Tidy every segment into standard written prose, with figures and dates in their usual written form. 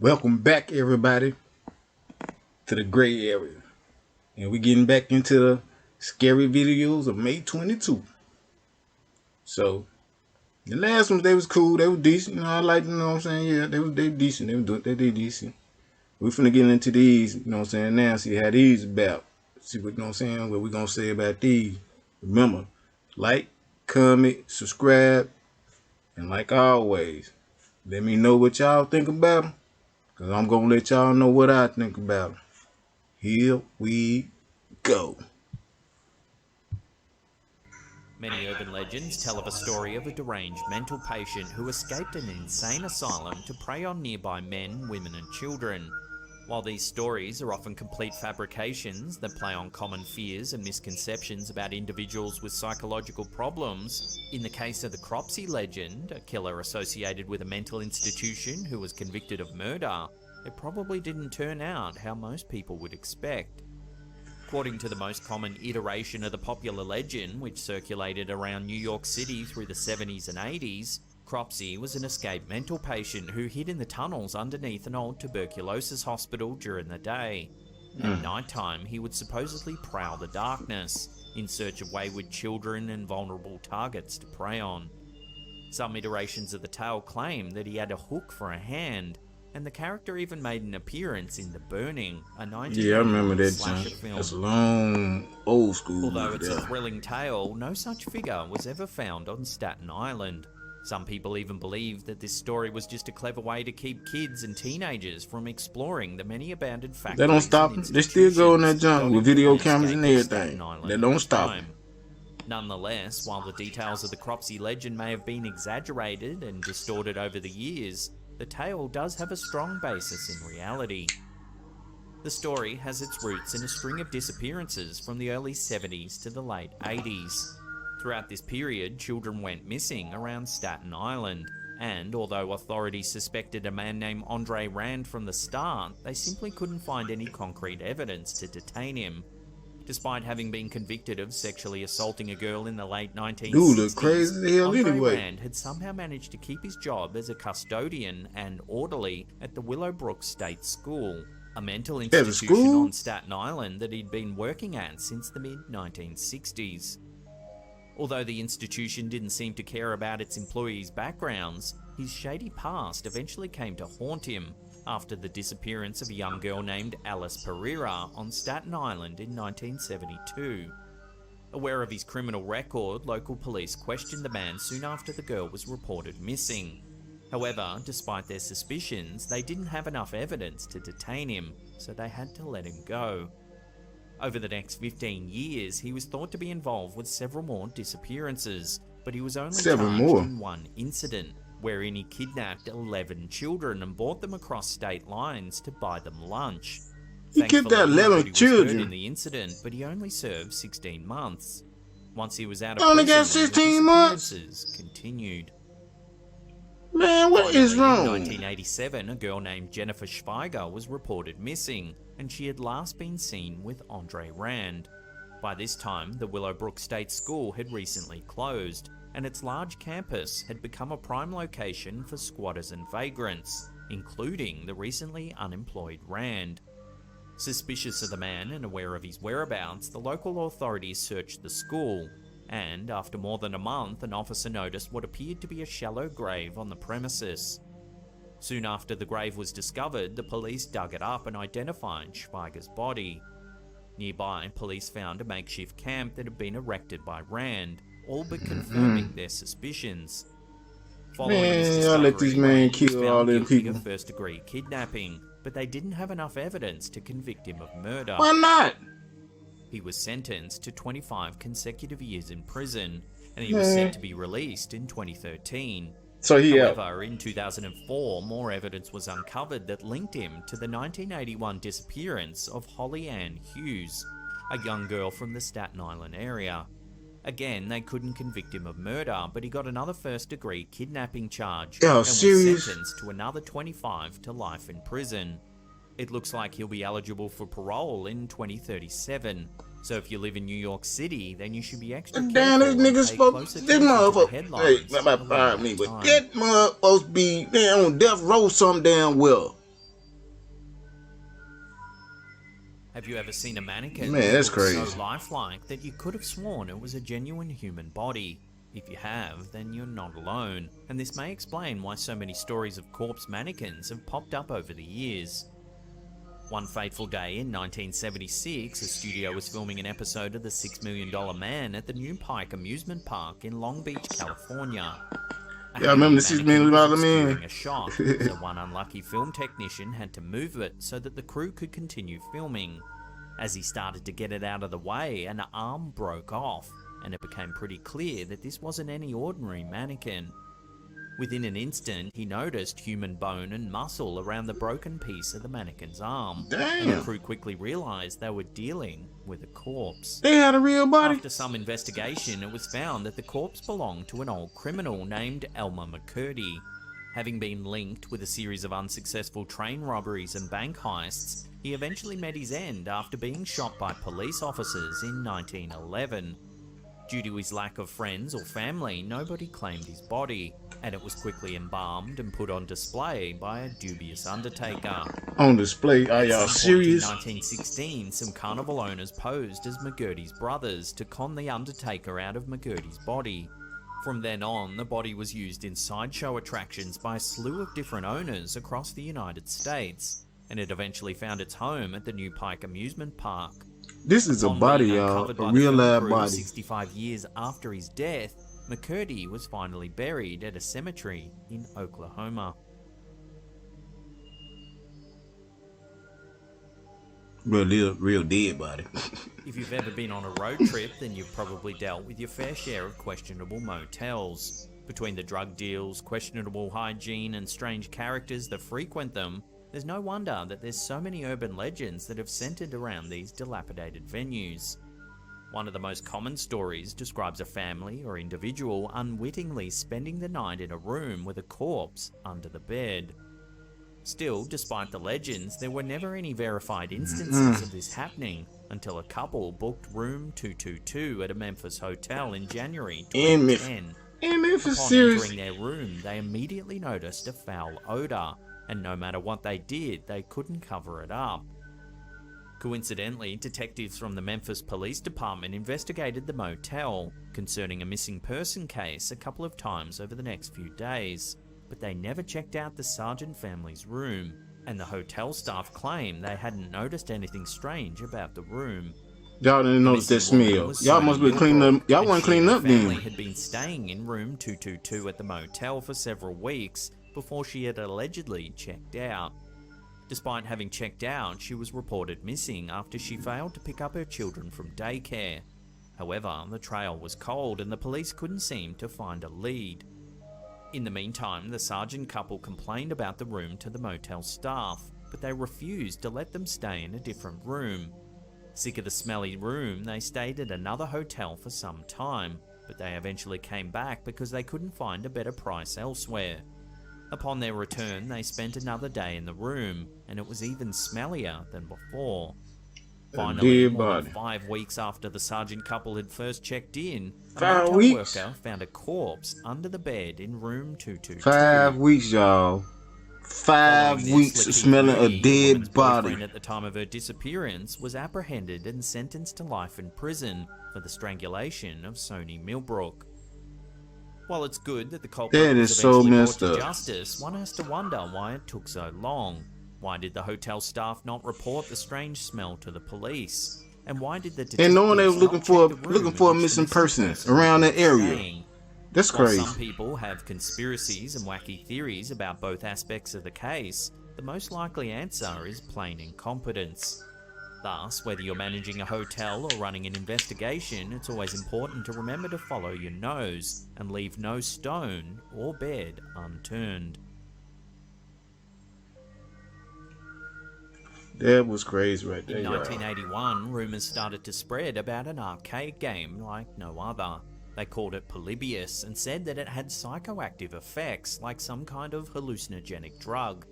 Welcome back, everybody, to the gray area. And we're getting back into the scary videos of May 22. So, the last ones, they was cool. They were decent. I like, what I'm saying? Yeah, they decent. They decent. We finna get into these, what I'm saying, now. See how these about. See what, I'm saying? What we gonna say about these. Remember, like, comment, subscribe, and like always, let me know what y'all think about them. Because I'm gonna let y'all know what I think about them. Here we go. Many urban legends tell of a story of a deranged mental patient who escaped an insane asylum to prey on nearby men, women and children. While these stories are often complete fabrications that play on common fears and misconceptions about individuals with psychological problems, in the case of the Cropsey legend, a killer associated with a mental institution who was convicted of murder, it probably didn't turn out how most people would expect. According to the most common iteration of the popular legend, which circulated around New York City through the 70s and 80s, Cropsey was an escaped mental patient who hid in the tunnels underneath an old tuberculosis hospital during the day. At nighttime, he would supposedly prowl the darkness, in search of wayward children and vulnerable targets to prey on. Some iterations of the tale claim that he had a hook for a hand, and the character even made an appearance in The Burning, a 1981 slasher film. That's a long, old school. Although it's a thrilling tale, no such figure was ever found on Staten Island. Some people even believe that this story was just a clever way to keep kids and teenagers from exploring the many abandoned factories. They don't stop them. They still go in that jungle with video cameras and everything. They don't stop them. Nonetheless, while the details of the Cropsey legend may have been exaggerated and distorted over the years, the tale does have a strong basis in reality. The story has its roots in a string of disappearances from the early 70s to the late 80s. Throughout this period, children went missing around Staten Island, and although authorities suspected a man named Andre Rand from the start, they simply couldn't find any concrete evidence to detain him. Despite having been convicted of sexually assaulting a girl in the late 1960s, dude look crazy as hell Andre Rand had somehow managed to keep his job as a custodian and orderly at the Willowbrook State School, a mental institution on Staten Island that he'd been working at since the mid-1960s. Although the institution didn't seem to care about its employees' backgrounds, his shady past eventually came to haunt him after the disappearance of a young girl named Alice Pereira on Staten Island in 1972. Aware of his criminal record, local police questioned the man soon after the girl was reported missing. However, despite their suspicions, they didn't have enough evidence to detain him, so they had to let him go. Over the next 15 years, he was thought to be involved with several more disappearances, but he was only charged in one incident, wherein he kidnapped 11 children and brought them across state lines to buy them lunch. He kidnapped 11 children in the incident, but he only served 16 months. Once he was out of prison, got 16 months. Continued. Man, what is wrong? In 1987, a girl named Jennifer Schweiger was reported missing, and she had last been seen with Andre Rand. By this time, the Willowbrook State School had recently closed, and its large campus had become a prime location for squatters and vagrants, including the recently unemployed Rand. Suspicious of the man and aware of his whereabouts, the local authorities searched the school, and after more than a month, an officer noticed what appeared to be a shallow grave on the premises. Soon after the grave was discovered, the police dug it up and identified Schweiger's body. Nearby, police found a makeshift camp that had been erected by Rand, all but confirming their suspicions. Following this discovery, let these men kill all them people. Of first-degree kidnapping, but they didn't have enough evidence to convict him of murder. Why not? He was sentenced to 25 consecutive years in prison, and he was set to be released in 2013. However, in 2004, more evidence was uncovered that linked him to the 1981 disappearance of Holly Ann Hughes, a young girl from the Staten Island area. Again, they couldn't convict him of murder, but he got another first-degree kidnapping charge and was sentenced to another 25 to life in prison. It looks like he'll be eligible for parole in 2037. So if you live in New York City, then you should be extra careful. Damn, this nigga's supposed to, this motherfucker, hey, about 5 minutes, but that motherfucker supposed to be on death row some damn well. Have you ever seen a mannequin Man, that that's looks crazy. so lifelike that you could have sworn it was a genuine human body? If you have, then you're not alone, and this may explain why so many stories of corpse mannequins have popped up over the years. One fateful day in 1976, a studio was filming an episode of The $6 Million Man at the New Pike Amusement Park in Long Beach, California. Yeah, I remember the $6 Million was Man. obscuring a shot, so one unlucky film technician had to move it so that the crew could continue filming. As he started to get it out of the way, an arm broke off, and it became pretty clear that this wasn't any ordinary mannequin. Within an instant, he noticed human bone and muscle around the broken piece of the mannequin's arm. And the Damn. crew quickly realized they were dealing with a corpse. They had a real body. After some investigation, it was found that the corpse belonged to an old criminal named Elmer McCurdy. Having been linked with a series of unsuccessful train robberies and bank heists, he eventually met his end after being shot by police officers in 1911. Due to his lack of friends or family, nobody claimed his body, and it was quickly embalmed and put on display by a dubious undertaker. On display? Are y'all At some point in serious? 1916, some carnival owners posed as McGurdy's brothers to con the undertaker out of McGurdy's body. From then on, the body was used in sideshow attractions by a slew of different owners across the United States, and it eventually found its home at the New Pike Amusement Park. This is a Upon body, being y'all. uncovered by A the real film live crew body. 65 years after his death, McCurdy was finally buried at a cemetery in Oklahoma. Real dead body. If you've ever been on a road trip, then you've probably dealt with your fair share of questionable motels. Between the drug deals, questionable hygiene, and strange characters that frequent them, there's no wonder that there's so many urban legends that have centered around these dilapidated venues. One of the most common stories describes a family or individual unwittingly spending the night in a room with a corpse under the bed. Still, despite the legends, there were never any verified instances of this happening until a couple booked room 222 at a Memphis hotel in January 2010. And if it's Upon serious, entering their room, they immediately noticed a foul odor, and no matter what they did, they couldn't cover it up. Coincidentally, detectives from the Memphis Police Department investigated the motel concerning a missing person case a couple of times over the next few days, but they never checked out the Sargent family's room, and the hotel staff claimed they hadn't noticed anything strange about the room. y'all didn't notice that smell. Y'all must be cleaning up. Y'all wasn't cleaning up The family then. had been staying in room 222 at the motel for several weeks before she had allegedly checked out. Despite having checked out, she was reported missing after she failed to pick up her children from daycare. However, the trail was cold and the police couldn't seem to find a lead. In the meantime, the Sargent couple complained about the room to the motel staff, but they refused to let them stay in a different room. Sick of the smelly room, they stayed at another hotel for some time, but they eventually came back because they couldn't find a better price elsewhere. Upon their return, they spent another day in the room, and it was even smellier than before. Finally, dead more than body. 5 weeks after the Sargent couple had first checked in, a 5 motel weeks? worker found a corpse under the bed in room 222. 5 weeks, y'all. 5 Following weeks this, of Lakeith smelling Moody, a the dead woman's boyfriend body. at the time of her disappearance, was apprehended and sentenced to life in prison for the strangulation of Sony Millbrook. While it's good that the culprit That was is so eventually brought messed to up. justice, one has to wonder why it took so long. Why did the hotel staff not report the strange smell to the police? And why did the And knowing they detectives was looking not for check the room looking in for a which the missing person person around was that area. staying? That's While crazy. some people have conspiracies and wacky theories about both aspects of the case, the most likely answer is plain incompetence. Thus, whether you're managing a hotel or running an investigation, it's always important to remember to follow your nose and leave no stone or bed unturned. That was crazy right there, In y'all. 1981, rumours started to spread about an arcade game like no other. They called it Polybius and said that it had psychoactive effects like some kind of hallucinogenic drug.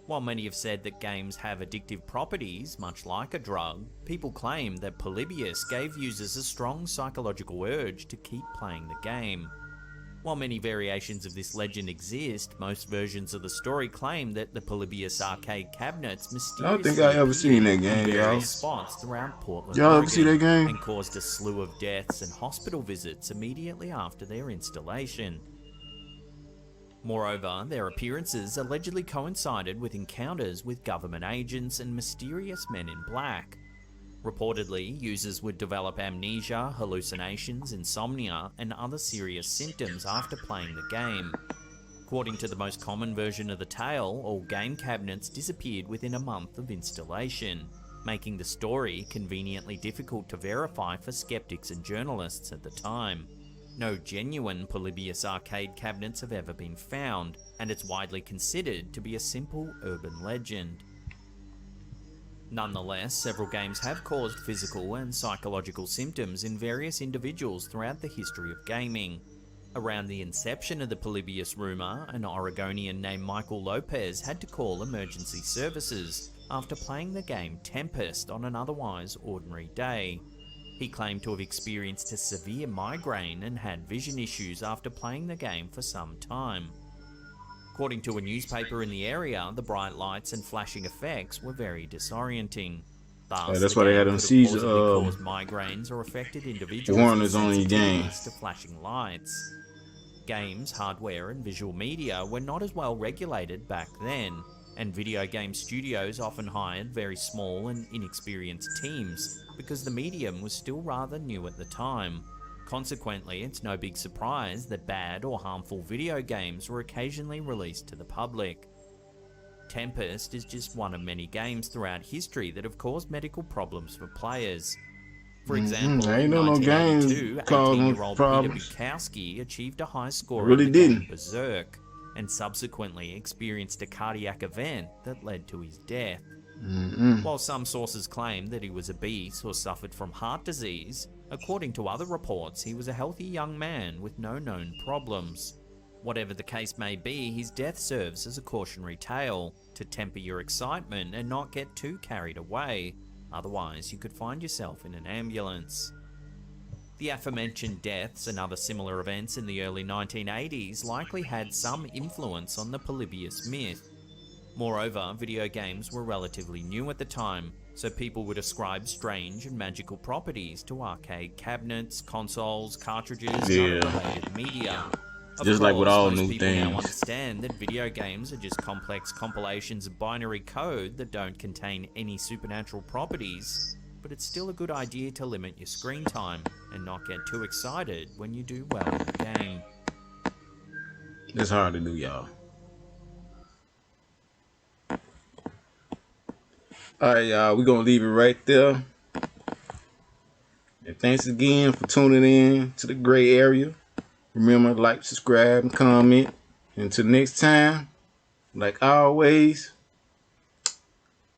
While many have said that games have addictive properties, much like a drug, people claim that Polybius gave users a strong psychological urge to keep playing the game. While many variations of this legend exist, most versions of the story claim that the Polybius arcade cabinets I don't think mysteriously I ever seen that appeared game, in y'all. various spots throughout Portland, Y'all ever see that Oregon, game? and caused a slew of deaths and hospital visits immediately after their installation. Moreover, their appearances allegedly coincided with encounters with government agents and mysterious men in black. Reportedly, users would develop amnesia, hallucinations, insomnia, and other serious symptoms after playing the game. According to the most common version of the tale, all game cabinets disappeared within a month of installation, making the story conveniently difficult to verify for skeptics and journalists at the time. No genuine Polybius arcade cabinets have ever been found, and it's widely considered to be a simple urban legend. Nonetheless, several games have caused physical and psychological symptoms in various individuals throughout the history of gaming. Around the inception of the Polybius rumour, an Oregonian named Michael Lopez had to call emergency services after playing the game Tempest on an otherwise ordinary day. He claimed to have experienced a severe migraine and had vision issues after playing the game for some time. According to a newspaper in the area, the bright lights and flashing effects were very disorienting. Thus, That's the why they game had them could have seizure, plausibly caused migraines or affected individuals with warners on your game. sensitivities to flashing lights. Games, hardware, and visual media were not as well regulated back then, and video game studios often hired very small and inexperienced teams because the medium was still rather new at the time. Consequently, it's no big surprise that bad or harmful video games were occasionally released to the public. Tempest is just one of many games throughout history that have caused medical problems for players. For example, I ain't in know no games 1982, causing 18-year-old Peter problems. Bukowski achieved a high score Really in the game didn't. Berserk, and subsequently experienced a cardiac event that led to his death. While some sources claim that he was obese or suffered from heart disease, according to other reports, he was a healthy young man with no known problems. Whatever the case may be, his death serves as a cautionary tale to temper your excitement and not get too carried away, otherwise you could find yourself in an ambulance. The aforementioned deaths and other similar events in the early 1980s likely had some influence on the Polybius myth. Moreover, video games were relatively new at the time, so people would ascribe strange and magical properties to arcade cabinets, consoles, cartridges, and other related media. Of Just like with course, all most new people now things. understand that video games are just complex compilations of binary code that don't contain any supernatural properties, but it's still a good idea to limit your screen time and not get too excited when you do well in the game. It's hard to do, y'all. Alright, y'all, we're gonna leave it right there. And thanks again for tuning in to the gray area. Remember, like, subscribe, and comment. Until next time, like always,